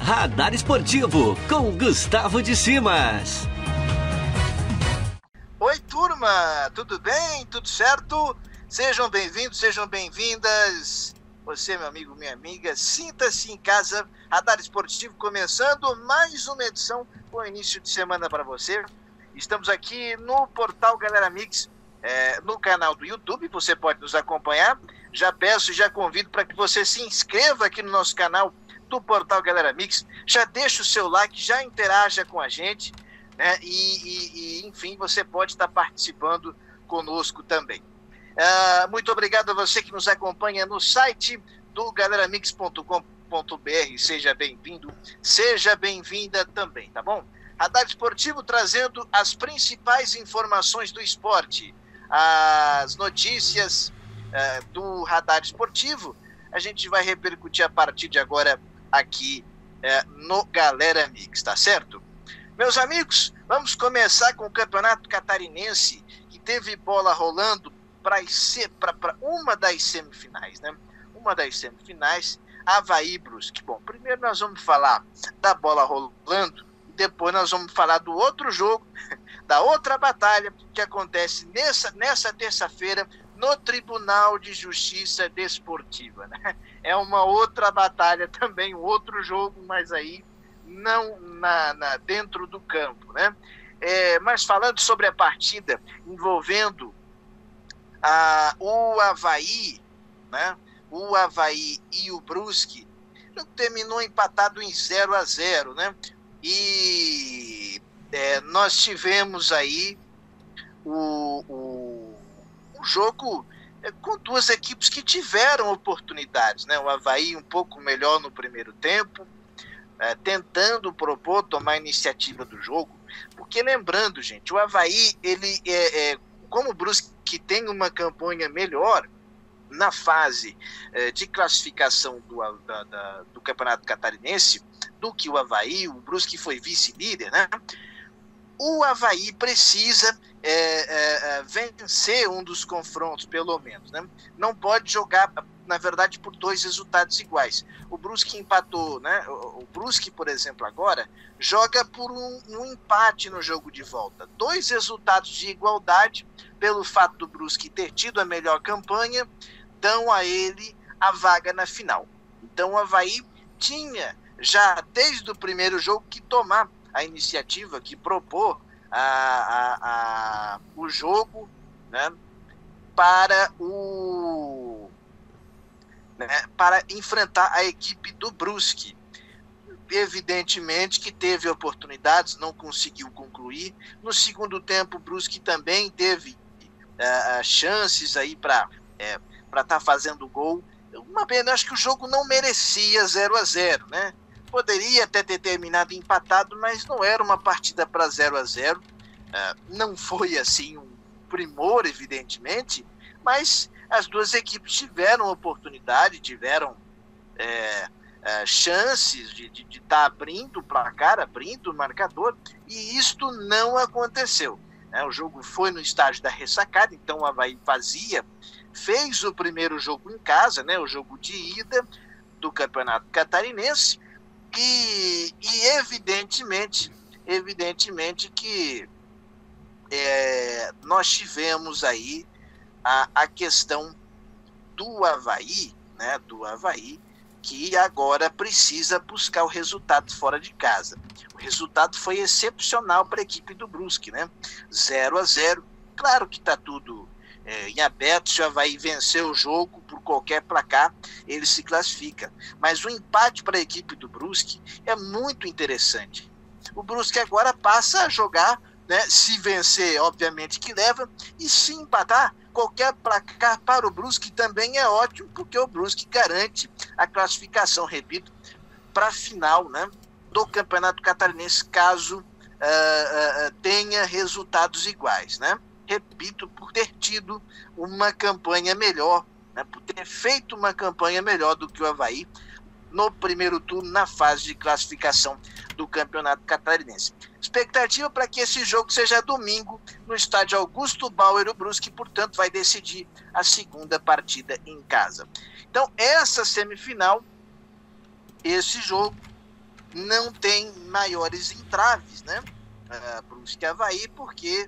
Radar Esportivo, com Gustavo de Simas. Oi, turma, tudo bem? Tudo certo? Sejam bem-vindos, sejam bem-vindas. Você, meu amigo, minha amiga, sinta-se em casa. Radar Esportivo começando mais uma edição com início de semana para você. Estamos aqui no portal Galera Mix, no canal do YouTube, você pode nos acompanhar. Já peço e já convido para que você se inscreva aqui no nosso canal do portal Galera Mix. Já deixa o seu like, já interaja com a gente, né? Enfim, você pode estar participando conosco também. Muito obrigado a você que nos acompanha no site do galeramix.com.br. Seja bem-vindo, seja bem-vinda também, tá bom? Radar Esportivo trazendo as principais informações do esporte, as notícias do Radar Esportivo. A gente vai repercutir a partir de agora aqui no Galera Mix, tá certo? Meus amigos, vamos começar com o Campeonato Catarinense, que teve bola rolando para uma das semifinais, né? Uma das semifinais, Avaí Brusque. Bom, primeiro nós vamos falar da bola rolando, e depois nós vamos falar do outro jogo, da outra batalha que acontece nessa terça-feira no Tribunal de Justiça Desportiva, né? É uma outra batalha também, um outro jogo, mas aí não dentro do campo, né? Mas falando sobre a partida envolvendo o Avaí, né? O Avaí e o Brusque, terminou empatado em 0-0, né? E nós tivemos aí o jogo com duas equipes que tiveram oportunidades, né? O Avaí um pouco melhor no primeiro tempo, tentando propor, tomar a iniciativa do jogo, porque lembrando, gente, o Avaí, ele como o Brusque tem uma campanha melhor na fase de classificação do Campeonato Catarinense do que o Avaí, o Brusque foi vice-líder, né? O Avaí precisa vencer um dos confrontos, pelo menos, né? Não pode jogar, na verdade, por dois resultados iguais. O Brusque empatou, né? O Brusque, por exemplo, agora joga por um empate no jogo de volta. Dois resultados de igualdade, pelo fato do Brusque ter tido a melhor campanha, dão a ele a vaga na final. Então o Avaí tinha já desde o primeiro jogo que tomar a iniciativa, que propor o jogo, né, para enfrentar a equipe do Brusque. Evidentemente que teve oportunidades, não conseguiu concluir. No segundo tempo, o Brusque também teve chances aí para estar fazendo gol. Uma pena, acho que o jogo não merecia 0-0, né? Poderia até ter terminado empatado, mas não era uma partida para 0-0. Não foi assim um primor, evidentemente, mas as duas equipes tiveram oportunidade, tiveram chances de estar abrindo o placar, abrindo o marcador, e isto não aconteceu, né? O jogo foi no estádio da ressacada, então o Avaí fez o primeiro jogo em casa, né? O jogo de ida do Campeonato Catarinense, e evidentemente que nós tivemos aí a questão do Avaí, né? Do Avaí, que agora precisa buscar o resultado fora de casa. O resultado foi excepcional para a equipe do Brusque, né? 0-0. Claro que está tudo em aberto. Se o Avaí vencer o jogo por qualquer placar, ele se classifica. Mas o empate para a equipe do Brusque é muito interessante. O Brusque agora passa a jogar, né, se vencer, obviamente que leva, e se empatar, qualquer placar para o Brusque também é ótimo, porque o Brusque garante a classificação, repito, para a final, né, do Campeonato Catarinense, caso tenha resultados iguais, né? Repito, por ter tido uma campanha melhor, né, por ter feito uma campanha melhor do que o Avaí no primeiro turno, na fase de classificação do Campeonato Catarinense. Expectativa para que esse jogo seja domingo no estádio Augusto Bauer. O Brusque, portanto, vai decidir a segunda partida em casa. Então, essa semifinal, esse jogo, não tem maiores entraves, né? Brusque e Avaí, porque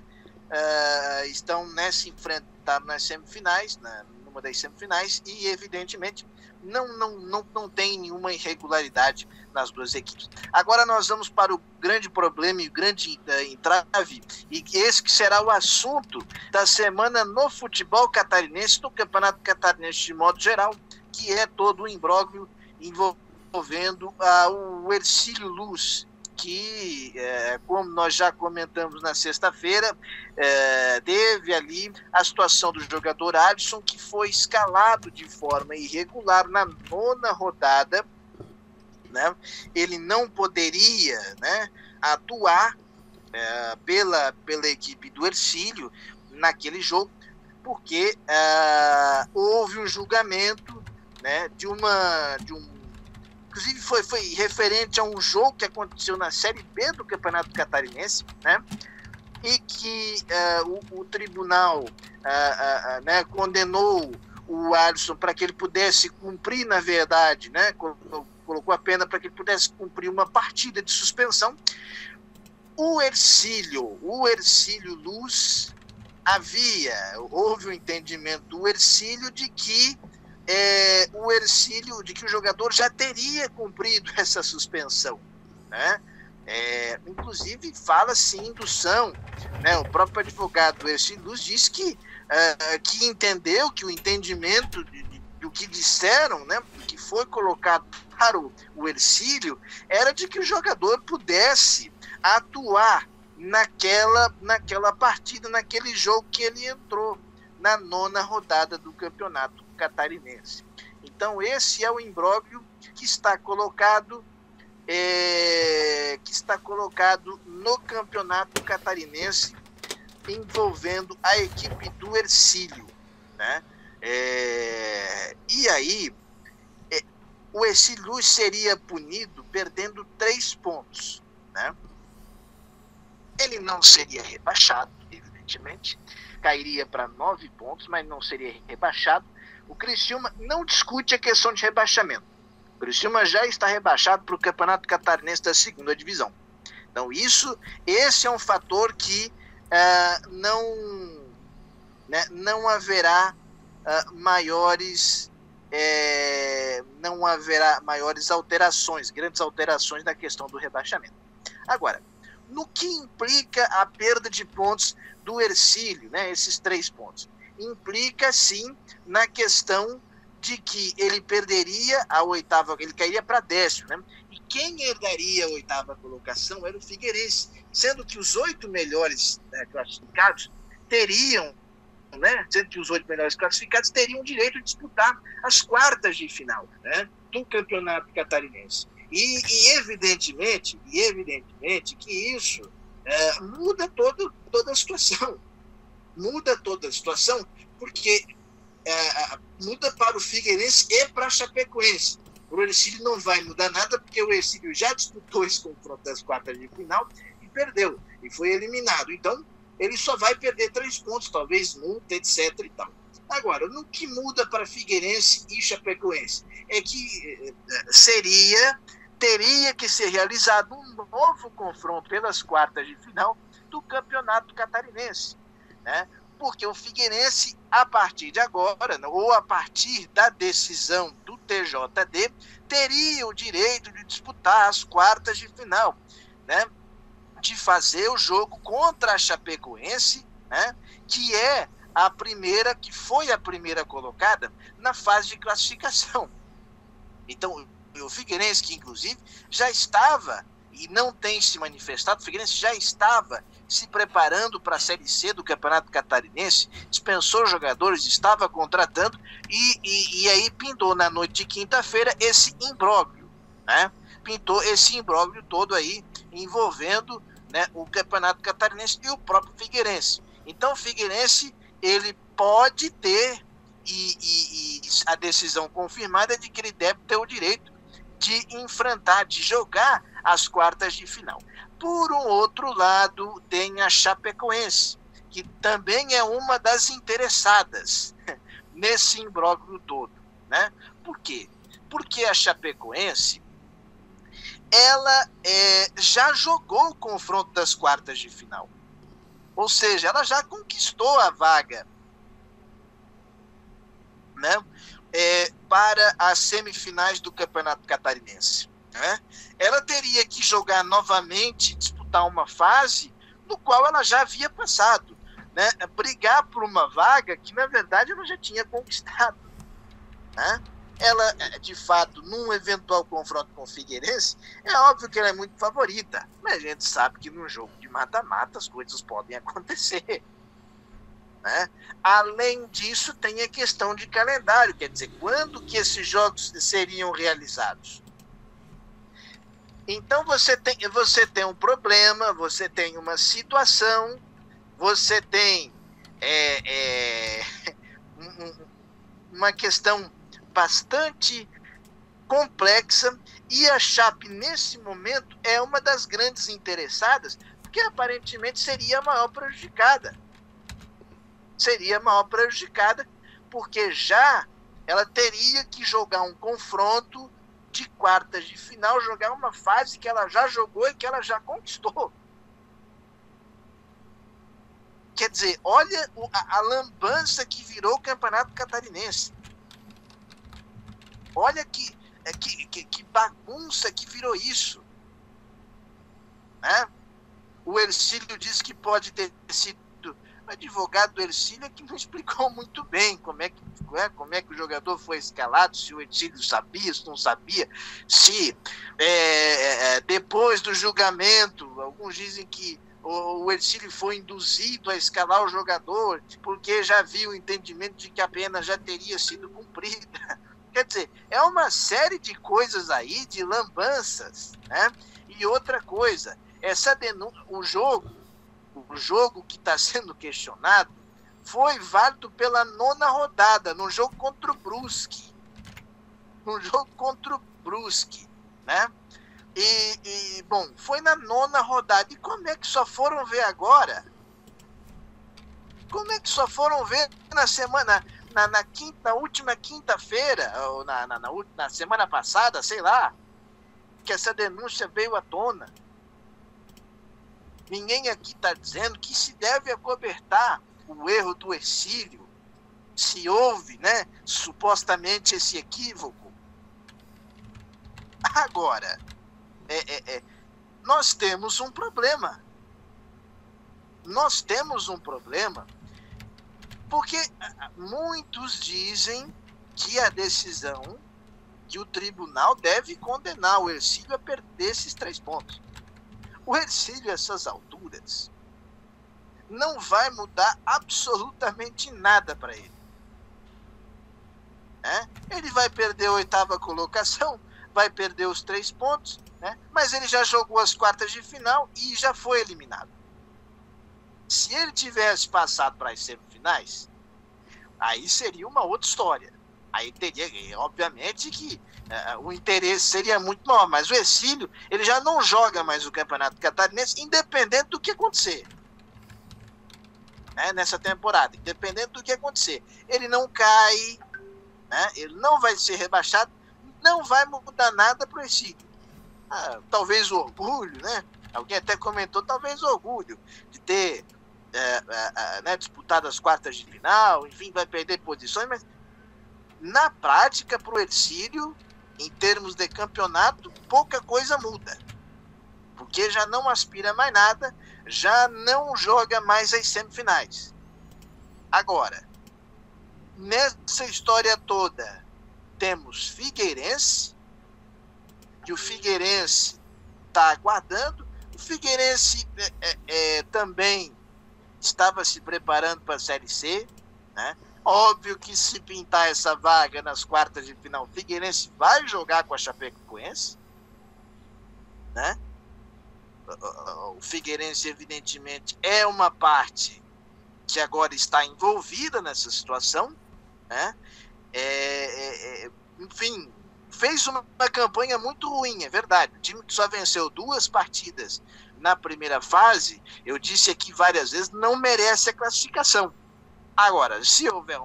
estão se enfrentaram nas semifinais, numa das semifinais, e evidentemente não tem nenhuma irregularidade nas duas equipes. Agora nós vamos para o grande problema e o grande entrave, e esse que será o assunto da semana no futebol catarinense, no Campeonato Catarinense de modo geral, que é todo o imbróglio envolvendo o Hercílio Luz, que, como nós já comentamos na sexta-feira, teve ali a situação do jogador Alisson, que foi escalado de forma irregular na 9ª rodada, né? Ele não poderia, né, atuar pela equipe do Hercílio naquele jogo, porque houve um julgamento, né, inclusive foi referente a um jogo que aconteceu na Série B do Campeonato Catarinense, né? E que o tribunal né, condenou o Alisson para que ele pudesse cumprir, na verdade, né, colocou a pena para que ele pudesse cumprir uma partida de suspensão. O Hercílio Luz, houve um entendimento do Hercílio de que o jogador já teria cumprido essa suspensão, né? Inclusive fala se indução, né? O próprio advogado do Hercílio Luz disse que entendeu que o entendimento do que disseram, né, que foi colocado para o Hercílio, era de que o jogador pudesse atuar naquela partida, naquele jogo que ele entrou na 9ª rodada do Campeonato Catarinense. Então esse é o imbróglio que está colocado no Campeonato Catarinense, envolvendo a equipe do Hercílio, né? E aí o Hercílio Luz seria punido perdendo 3 pontos, né? Ele não seria rebaixado, evidentemente, cairia para 9 pontos, mas não seria rebaixado. O Criciúma não discute a questão de rebaixamento. O Criciúma já está rebaixado para o Campeonato Catarinense da 2ª divisão. Então esse é um fator que não haverá maiores alterações, grandes alterações na questão do rebaixamento. Agora, no que implica a perda de pontos do Hercílio, né, esses 3 pontos? Implica, sim, na questão de que ele perderia a 8ª, ele cairia para 10º, né? E quem herdaria a 8ª colocação era o Figueirense, sendo que os 8 melhores classificados teriam, né, sendo que os 8 melhores classificados teriam o direito de disputar as quartas de final, né, do Campeonato Catarinense. E evidentemente que isso muda toda a situação. Muda toda a situação, porque muda para o Figueirense e para a Chapecoense. O Hercílio não vai mudar nada, porque o Hercílio já disputou esse confronto das quartas de final e perdeu, e foi eliminado. Então, ele só vai perder 3 pontos, talvez multa, etc. e tal. Agora, no que muda para Figueirense e Chapecoense é que teria que ser realizado um novo confronto pelas quartas de final do Campeonato Catarinense, né? Porque o Figueirense, a partir de agora, ou a partir da decisão do TJD, teria o direito de disputar as quartas de final, né? De fazer o jogo contra a Chapecoense, né? Que foi a primeira colocada na fase de classificação. Então, o Figueirense, que inclusive já estava, e não tem se manifestado, o Figueirense já estava se preparando para a Série C do Campeonato Catarinense, dispensou jogadores, estava contratando, e aí pintou na noite de quinta-feira esse imbróglio, né? Pintou esse imbróglio todo aí, envolvendo, né, o Campeonato Catarinense e o próprio Figueirense. Então o Figueirense, ele pode ter, e a decisão confirmada é de que ele deve ter o direito de enfrentar, de jogar as quartas de final. Por um outro lado, tem a Chapecoense, que também é uma das interessadas nesse imbróglio todo, né? Por quê? Porque a Chapecoense, ela já jogou o confronto das quartas de final. Ou seja, ela já conquistou a vaga, né, para as semifinais do Campeonato Catarinense. Né? Ela teria que jogar novamente, disputar uma fase no qual ela já havia passado, né? Brigar por uma vaga que, na verdade, ela já tinha conquistado. Né? Ela, de fato, num eventual confronto com o Figueirense, é óbvio que ela é muito favorita, mas a gente sabe que num jogo de mata-mata as coisas podem acontecer. Né? Além disso, tem a questão de calendário, quer dizer, quando que esses jogos seriam realizados? Então você tem um problema, você tem uma situação, você tem uma questão bastante complexa, e a Chape, nesse momento, é uma das grandes interessadas, porque aparentemente seria a maior prejudicada. Seria a maior prejudicada, porque já ela teria que jogar um confronto de quartas de final, jogar uma fase que ela já jogou e que ela já conquistou. Quer dizer, olha a lambança que virou o Campeonato Catarinense. Olha que bagunça que virou isso. Né? O Hercílio diz que pode ter sido o advogado do Hercílio, que não explicou muito bem como é que o jogador foi escalado, se o Hercílio sabia, se não sabia, se depois do julgamento, alguns dizem que o Hercílio foi induzido a escalar o jogador porque já havia o entendimento de que a pena já teria sido cumprida. Quer dizer, é uma série de coisas aí, de lambanças. Né? E outra coisa, essa denúncia, o jogo que está sendo questionado foi válido pela 9ª rodada, no jogo contra o Brusque. Né? Bom, foi na 9ª rodada. E como é que só foram ver agora? Como é que só foram ver na semana, na última quinta-feira, ou na semana passada, sei lá, que essa denúncia veio à tona? Ninguém aqui está dizendo que se deve acobertar o erro do Hercílio, se houve, né, supostamente esse equívoco. Agora, nós temos um problema. Nós temos um problema porque muitos dizem que a decisão, que o tribunal deve condenar o Hercílio a perder esses 3 pontos. O Hercílio, a essas alturas, não vai mudar absolutamente nada para ele. Né? Ele vai perder a 8ª colocação, vai perder os 3 pontos, né? Mas ele já jogou as quartas de final e já foi eliminado. Se ele tivesse passado para as semifinais, aí seria uma outra história. Aí teria, obviamente, que o interesse seria muito maior, mas o Hercílio, ele já não joga mais o Campeonato Catarinense, independente do que acontecer. Né, nessa temporada, independente do que acontecer. Ele não cai, né, ele não vai ser rebaixado, não vai mudar nada para o Hercílio. Talvez o orgulho, né? Alguém até comentou, talvez o orgulho de ter né, disputado as quartas de final, enfim, vai perder posições, mas na prática, para o Hercílio, em termos de campeonato, pouca coisa muda. Porque já não aspira mais nada, já não joga mais as semifinais. Agora, nessa história toda, temos Figueirense, que o Figueirense está aguardando. O Figueirense também estava se preparando para a Série C, né? Óbvio que se pintar essa vaga nas quartas de final, o Figueirense vai jogar com a Chapecoense, né? O Figueirense, evidentemente, é uma parte que agora está envolvida nessa situação, né? Enfim, fez uma campanha muito ruim, é verdade. O time que só venceu 2 partidas na primeira fase, eu disse aqui várias vezes, não merece a classificação. Agora, se houver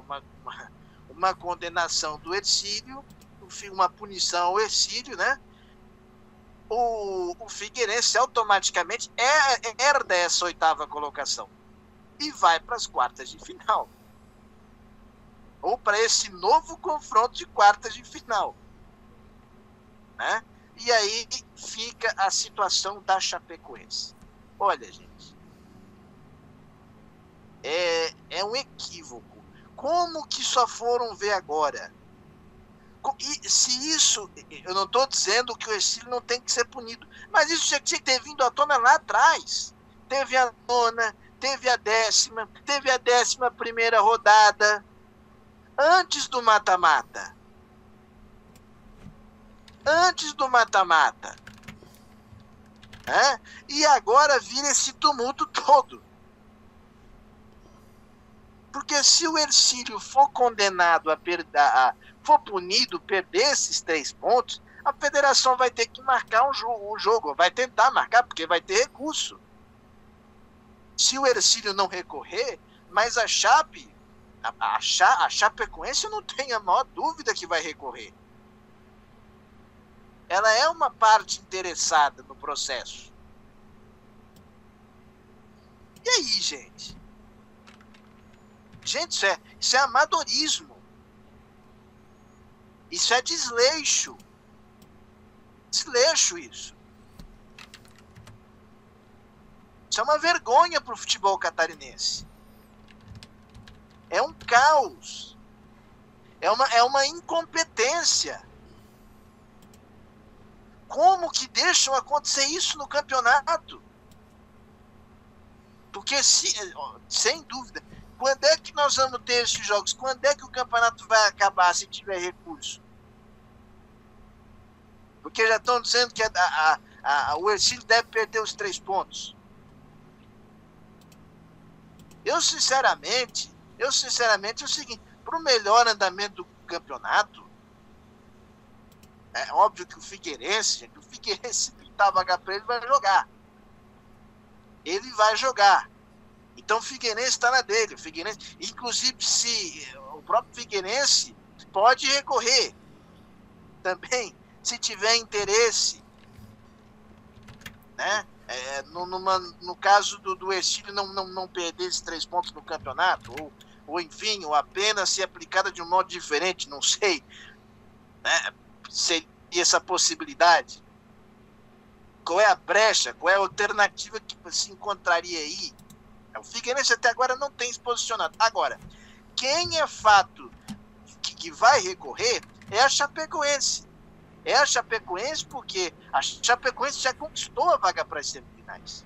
uma condenação do Hercílio, uma punição ao Hercílio, né? o Figueirense automaticamente herda essa 8ª colocação e vai para as quartas de final. Ou para esse novo confronto de quartas de final. Né? E aí fica a situação da Chapecoense. Olha, gente, é um equívoco. Como que só foram ver agora? E se isso, eu não estou dizendo que o Ercílio não tem que ser punido, mas isso já tinha que ter vindo à tona lá atrás. Teve a 9ª, teve a 10ª, teve a 11ª rodada, antes do mata-mata. Antes do mata-mata. E agora vira esse tumulto todo. Porque se o Ercílio for condenado for punido, perder esses 3 pontos, a federação vai ter que marcar o jogo, vai tentar marcar, porque vai ter recurso. Se o Ercílio não recorrer, mas a Chape, a Chapecoense, eu não tenho a maior dúvida que vai recorrer. Ela é uma parte interessada no processo. E aí, gente? Gente, isso é amadorismo. Isso é desleixo. Desleixo isso. Isso é uma vergonha para o futebol catarinense. É um caos. É uma incompetência. Como que deixam acontecer isso no campeonato? Porque, sem dúvida, quando é que nós vamos ter esses jogos? Quando é que o campeonato vai acabar se tiver recurso? Porque já estão dizendo que o Ercílio deve perder os 3 pontos. Eu sinceramente, é o seguinte, para o melhor andamento do campeonato, é óbvio que o Figueirense pintar a vaga para ele, vai jogar. Ele vai jogar. Então o Figueirense está na dele. O Figueirense, inclusive, se o próprio Figueirense pode recorrer também, se tiver interesse, né? No caso do Ercílio não perder esses 3 pontos no campeonato, ou enfim, ou apenas ser aplicada de um modo diferente, não sei, né? Seria essa possibilidade? Qual é a brecha? Qual é a alternativa que se encontraria aí? O Figueirense até agora não tem se posicionado. Agora, quem é fato que vai recorrer é a Chapecoense. É a Chapecoense porque a Chapecoense já conquistou a vaga para as semifinais.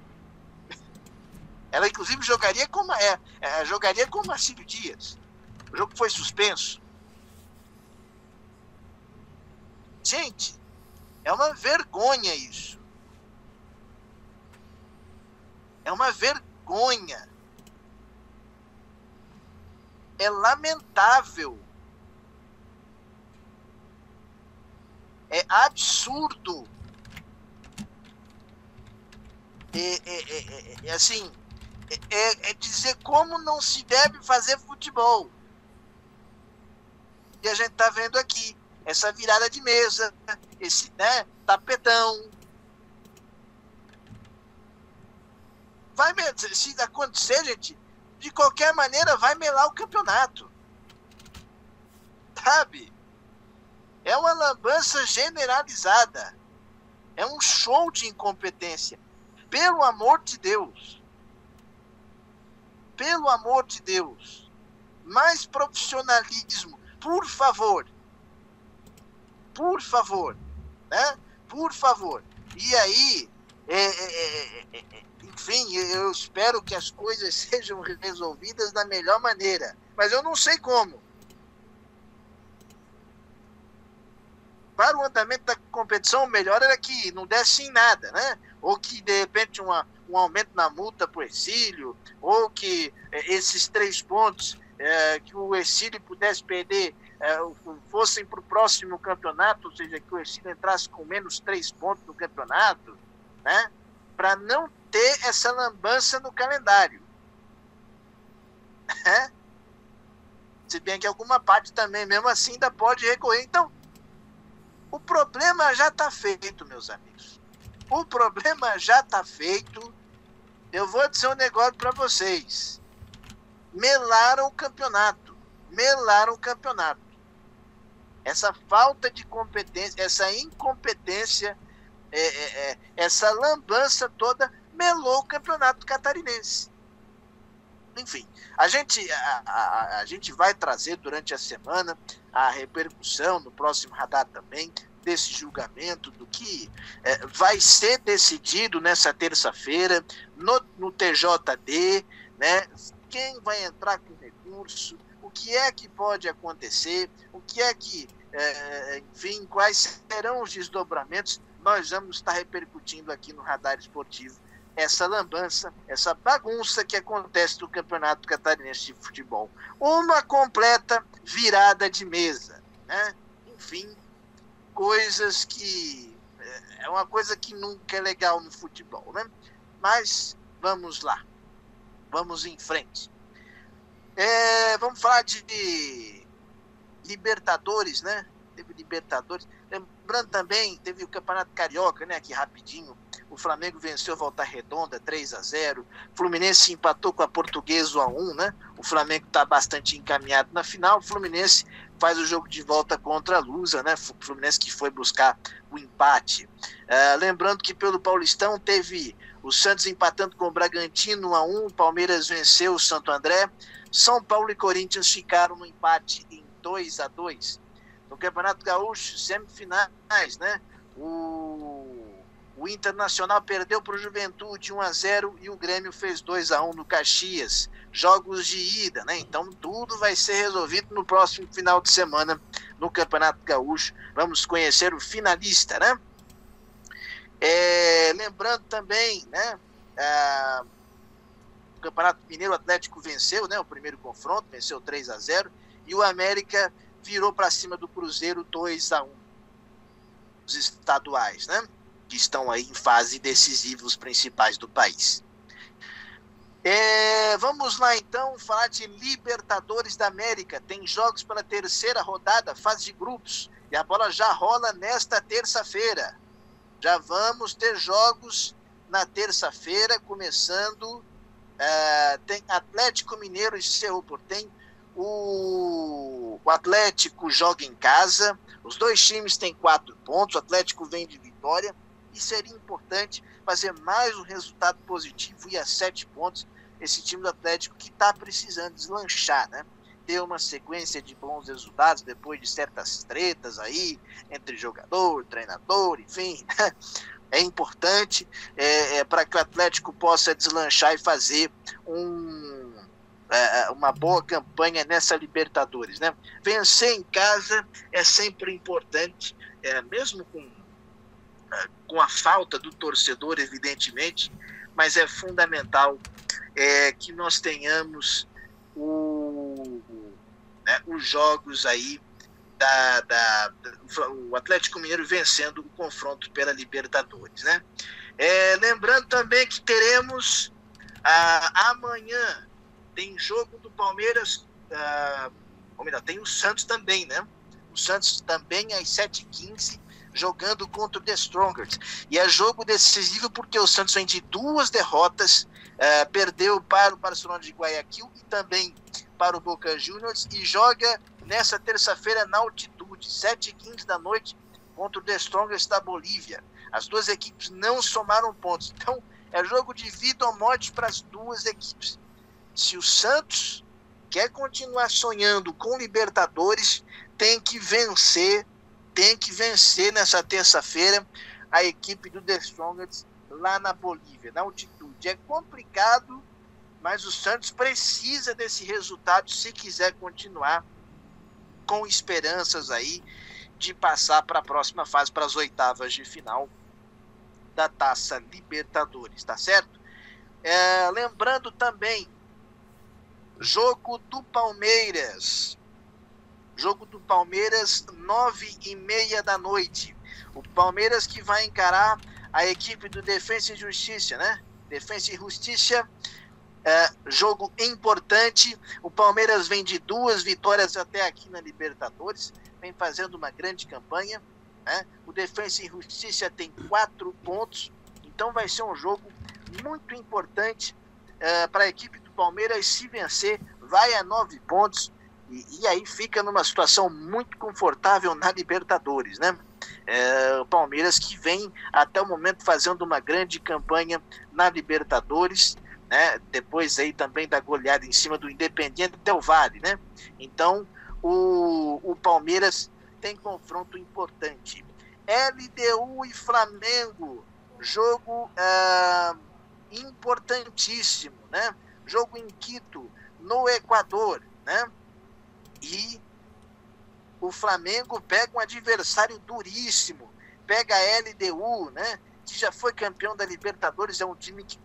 Ela, inclusive, jogaria com o Marcílio Dias. O jogo foi suspenso. Gente, é uma vergonha isso. É uma vergonha. É lamentável. É absurdo. Assim, dizer como não se deve fazer futebol. E a gente está vendo aqui essa virada de mesa, esse, né, tapetão. Se acontecer, gente, de qualquer maneira vai melar o campeonato. Sabe? É uma lambança generalizada. É um show de incompetência. Pelo amor de Deus. Pelo amor de Deus. Mais profissionalismo. Por favor. Por favor. Né? Por favor. E aí, enfim, eu espero que as coisas sejam resolvidas da melhor maneira. Mas eu não sei como. Para o andamento da competição, o melhor era que não desse em nada, né? Ou que, de repente, um aumento na multa para o Ercílio, ou que esses 3 pontos que o Ercílio pudesse perder fossem para o próximo campeonato, ou seja, que o Ercílio entrasse com menos 3 pontos no campeonato, né? Para não ter essa lambança no calendário. Se bem que alguma parte também, mesmo assim, ainda pode recorrer. Então, o problema já está feito, meus amigos. O problema já está feito. Eu vou dizer um negócio para vocês. Melaram o campeonato. Essa falta de competência, essa incompetência, essa lambança toda melou o campeonato catarinense. Enfim, a gente vai trazer durante a semana a repercussão no próximo radar também desse julgamento, do que vai ser decidido nessa terça-feira no TJD, né? Quem vai entrar com recurso, o que é que pode acontecer, o que é que, enfim, quais serão os desdobramentos. Nós vamos estar repercutindo aqui no Radar Esportivo essa lambança, essa bagunça que acontece no Campeonato Catarinense de Futebol. Uma completa virada de mesa, né? Enfim, coisas que... é uma coisa que nunca é legal no futebol, né? Mas vamos lá. Vamos em frente. Vamos falar de Libertadores, né? Teve Libertadores. Lembrando também, teve o Campeonato Carioca, né? Aqui rapidinho. O Flamengo venceu a Volta Redonda 3-0. Fluminense empatou com a Portuguesa 1-1, né? O Flamengo está bastante encaminhado na final. O Fluminense faz o jogo de volta contra a Lusa, né? O Fluminense que foi buscar o empate. Lembrando que pelo Paulistão teve o Santos empatando com o Bragantino 1-1. O Palmeiras venceu o Santo André. São Paulo e Corinthians ficaram no empate em 2-2. No Campeonato Gaúcho, semifinais, né? O Internacional perdeu para o Juventude 1-0 e o Grêmio fez 2-1 no Caxias. Jogos de ida, né? Então tudo vai ser resolvido no próximo final de semana no Campeonato Gaúcho. Vamos conhecer o finalista, né? Lembrando também, né? O Campeonato Mineiro, o Atlético venceu, né? O primeiro confronto, venceu 3-0 e o América virou para cima do Cruzeiro 2-1. Os estaduais, né? Que estão aí em fase decisiva, os principais do país. Vamos lá então falar de Libertadores da América. Tem jogos pela terceira rodada, fase de grupos, e a bola já rola nesta terça-feira. Já vamos ter jogos na terça-feira, começando. Tem Atlético Mineiro e Cerro Porteño. O Atlético joga em casa. Os dois times têm 4 pontos. O Atlético vem de vitória. E seria importante fazer mais um resultado positivo e a 7 pontos. Esse time do Atlético que está precisando deslanchar, né? Ter uma sequência de bons resultados depois de certas tretas aí entre jogador, treinador, enfim. É importante para que o Atlético possa deslanchar e fazer uma boa campanha nessa Libertadores, né? Vencer em casa é sempre importante, mesmo com a falta do torcedor, evidentemente, mas é fundamental que nós tenhamos os jogos aí o Atlético Mineiro vencendo o confronto pela Libertadores, né? Lembrando também que teremos amanhã tem jogo do Palmeiras, tem o Santos também, né? O Santos também às 7h15 jogando contra o The Strongers. E é jogo decisivo porque o Santos vem de 2 derrotas, perdeu para o Barcelona de Guayaquil e também para o Boca Juniors, e joga nessa terça-feira na altitude, 7h15 da noite, contra o The Strongers da Bolívia. As duas equipes não somaram pontos. Então, é jogo de vida ou morte para as duas equipes. Se o Santos quer continuar sonhando com Libertadores, tem que vencer nessa terça-feira a equipe do The Strongers lá na Bolívia, na altitude. É complicado, mas o Santos precisa desse resultado se quiser continuar com esperanças aí de passar para a próxima fase, para as oitavas de final da Taça Libertadores, tá certo? Lembrando também, jogo do Palmeiras, 9h30 da noite. O Palmeiras que vai encarar a equipe do Defensa e Justiça, né? Defensa e Justiça, jogo importante. O Palmeiras vem de 2 vitórias até aqui na Libertadores, vem fazendo uma grande campanha, né? O Defensa e Justiça tem 4 pontos, Então vai ser um jogo muito importante para a equipe do Palmeiras. Se vencer, vai a 9 pontos e aí fica numa situação muito confortável na Libertadores, né? O Palmeiras que vem até o momento fazendo uma grande campanha na Libertadores, né? Depois aí também da goleada em cima do Independiente Del Valle, né? Então o Palmeiras tem confronto importante. LDU e Flamengo, jogo importantíssimo, né? Jogo em Quito, no Equador, né? E o Flamengo pega um adversário duríssimo, pega a LDU, né? Que já foi campeão da Libertadores, é um time que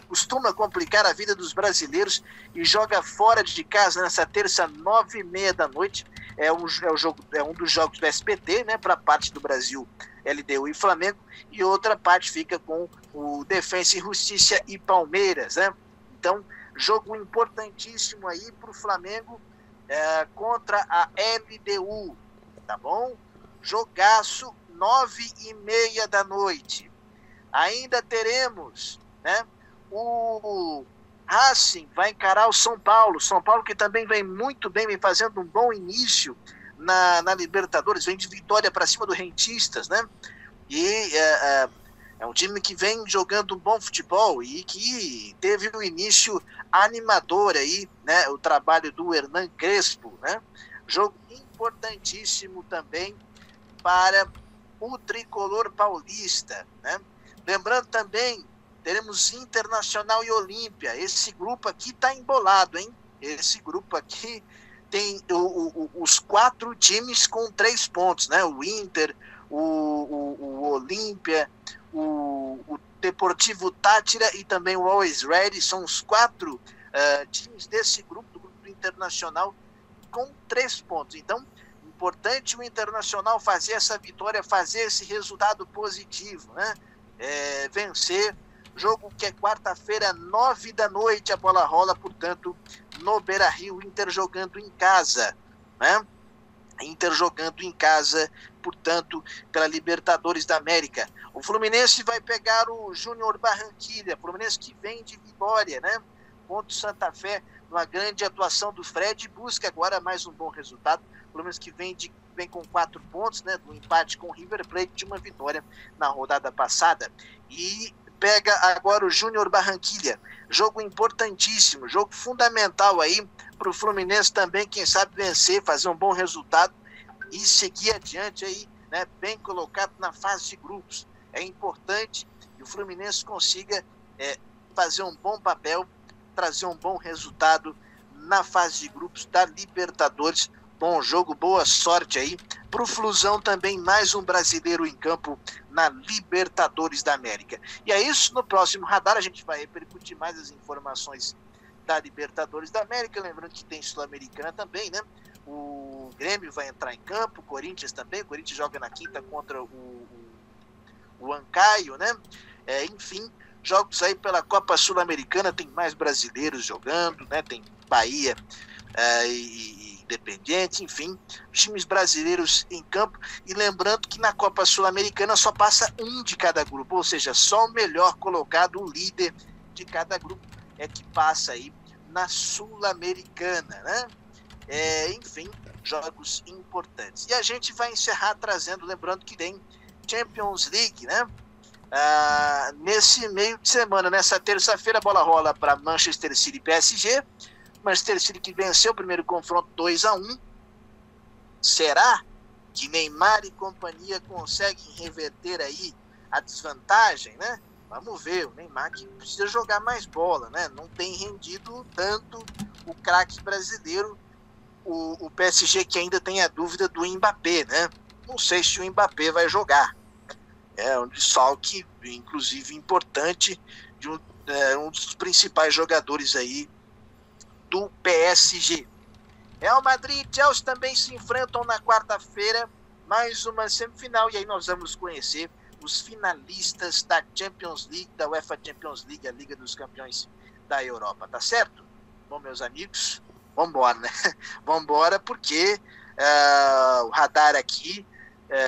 costuma complicar a vida dos brasileiros e joga fora de casa nessa terça, 9h30 da noite. É um dos jogos do SBT, né? Para a parte do Brasil, LDU e Flamengo, e outra parte fica com o Defensa e Justiça e Palmeiras, né? Então, jogo importantíssimo aí para o Flamengo contra a LDU, tá bom? Jogaço, 9h30 da noite. Ainda teremos, né? O Racing vai encarar o São Paulo. São Paulo que também vem muito bem, vem fazendo um bom início na Libertadores, vem de vitória para cima do Rentistas, né? E é um time que vem jogando um bom futebol e que teve um início animador aí, né? O trabalho do Hernan Crespo, né? Jogo importantíssimo também para o tricolor paulista, né? Lembrando também, teremos Internacional e Olímpia. Esse grupo aqui tá embolado, hein? Esse grupo aqui tem os 4 times com 3 pontos, né? O Inter, o Olímpia, o Deportivo Táchira e também o Always Ready. São os 4 times desse grupo, do grupo internacional, com 3 pontos. Então, importante o Internacional fazer essa vitória, fazer esse resultado positivo, né? Vencer. Jogo que é quarta-feira, 9 da noite, a bola rola, portanto, no Beira-Rio, Inter jogando em casa, né? Inter jogando em casa, portanto, pela Libertadores da América. O Fluminense vai pegar o Júnior Barranquilla, Fluminense que vem de vitória, né? Contra o Santa Fé, uma grande atuação do Fred, busca agora mais um bom resultado. O Fluminense que vem com 4 pontos, né? Do empate com o River Plate, de uma vitória na rodada passada. E pega agora o Júnior Barranquilla, jogo importantíssimo, jogo fundamental aí para o Fluminense também, quem sabe vencer, fazer um bom resultado e seguir adiante aí, né, bem colocado na fase de grupos. É importante que o Fluminense consiga fazer um bom papel, trazer um bom resultado na fase de grupos da Libertadores. Bom jogo, boa sorte aí para o Flusão também, mais um brasileiro em campo na Libertadores da América. E é isso, no próximo Radar a gente vai repercutir mais as informações da Libertadores da América, lembrando que tem Sul-Americana também, né? O Grêmio vai entrar em campo, o Corinthians também, o Corinthians joga na quinta contra o Ancaio, né? Enfim, jogos aí pela Copa Sul-Americana, tem mais brasileiros jogando, né? Tem Bahia e Independiente, enfim, times brasileiros em campo. E lembrando que na Copa Sul-Americana só passa um de cada grupo, ou seja, só o melhor colocado, o líder de cada grupo é que passa aí na Sul-Americana, né? Enfim, jogos importantes. E a gente vai encerrar trazendo, lembrando que tem Champions League, né? Nesse meio de semana, nessa terça-feira, a bola rola para Manchester City e PSG. Manchester City que venceu o primeiro confronto 2-1. Será que Neymar e companhia conseguem reverter aí a desvantagem, né? Vamos ver, o Neymar que precisa jogar mais bola, né? Não tem rendido tanto o craque brasileiro. O PSG que ainda tem a dúvida do Mbappé, né? Não sei se o Mbappé vai jogar. É um desfalque, inclusive, importante de um dos principais jogadores aí do PSG. Real Madrid e Chelsea também se enfrentam na quarta-feira, mais uma semifinal, e aí nós vamos conhecer os finalistas da Champions League, da UEFA Champions League, a Liga dos Campeões da Europa, tá certo? Bom, meus amigos, vamos embora, né? Vamos embora, porque o radar aqui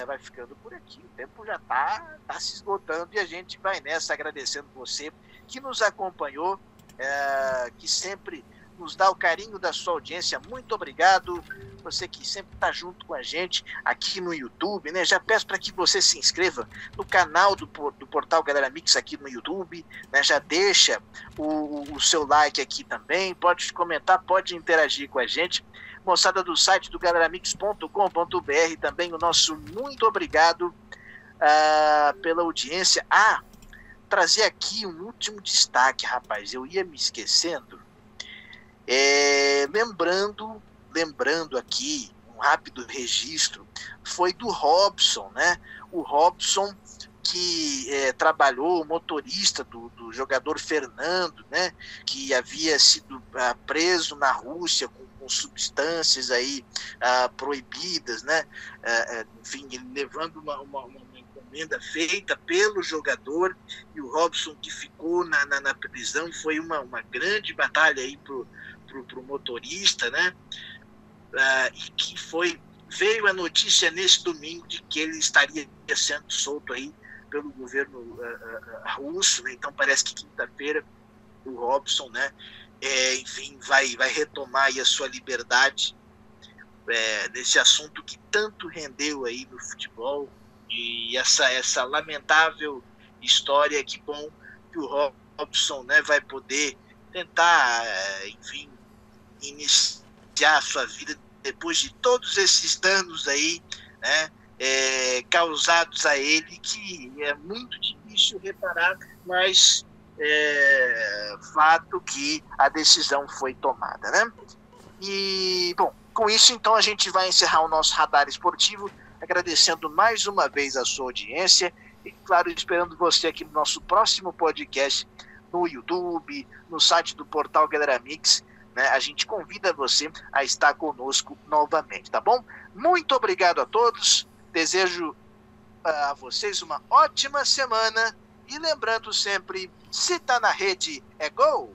vai ficando por aqui. O tempo já está se esgotando e a gente vai nessa, agradecendo você que nos acompanhou, que sempre nos dá o carinho da sua audiência. Muito obrigado. Você que sempre está junto com a gente aqui no YouTube, né? Já peço para que você se inscreva no canal do Portal Galera Mix aqui no YouTube, né? Já deixa o seu like aqui também, pode comentar, pode interagir com a gente. Moçada do site do galeramix.com.br, também o nosso muito obrigado pela audiência. Trazer aqui um último destaque, rapaz, eu ia me esquecendo. Lembrando aqui, um rápido registro, foi do Robson, né? O Robson que trabalhou, motorista do jogador Fernando, né? Que havia sido preso na Rússia com substâncias aí proibidas, né? Enfim, ele levando uma encomenda feita pelo jogador, e o Robson que ficou na prisão, e foi uma grande batalha aí pro motorista, né? E que veio a notícia nesse domingo de que ele estaria sendo solto aí pelo governo russo, né? Então parece que quinta-feira o Robson, né? Enfim, vai retomar aí a sua liberdade nesse assunto que tanto rendeu aí no futebol, e essa lamentável história. Que bom que o Robson, né, vai poder tentar, enfim, iniciar a sua vida depois de todos esses danos aí, né, causados a ele, que é muito difícil reparar, mas fato que a decisão foi tomada, né? E, bom, com isso, então, a gente vai encerrar o nosso Radar Esportivo, agradecendo mais uma vez a sua audiência e, claro, esperando você aqui no nosso próximo podcast no YouTube, no site do Portal Galera Mix, né? A gente convida você a estar conosco novamente, tá bom? Muito obrigado a todos, desejo a vocês uma ótima semana, e lembrando sempre, se tá na rede, é gol!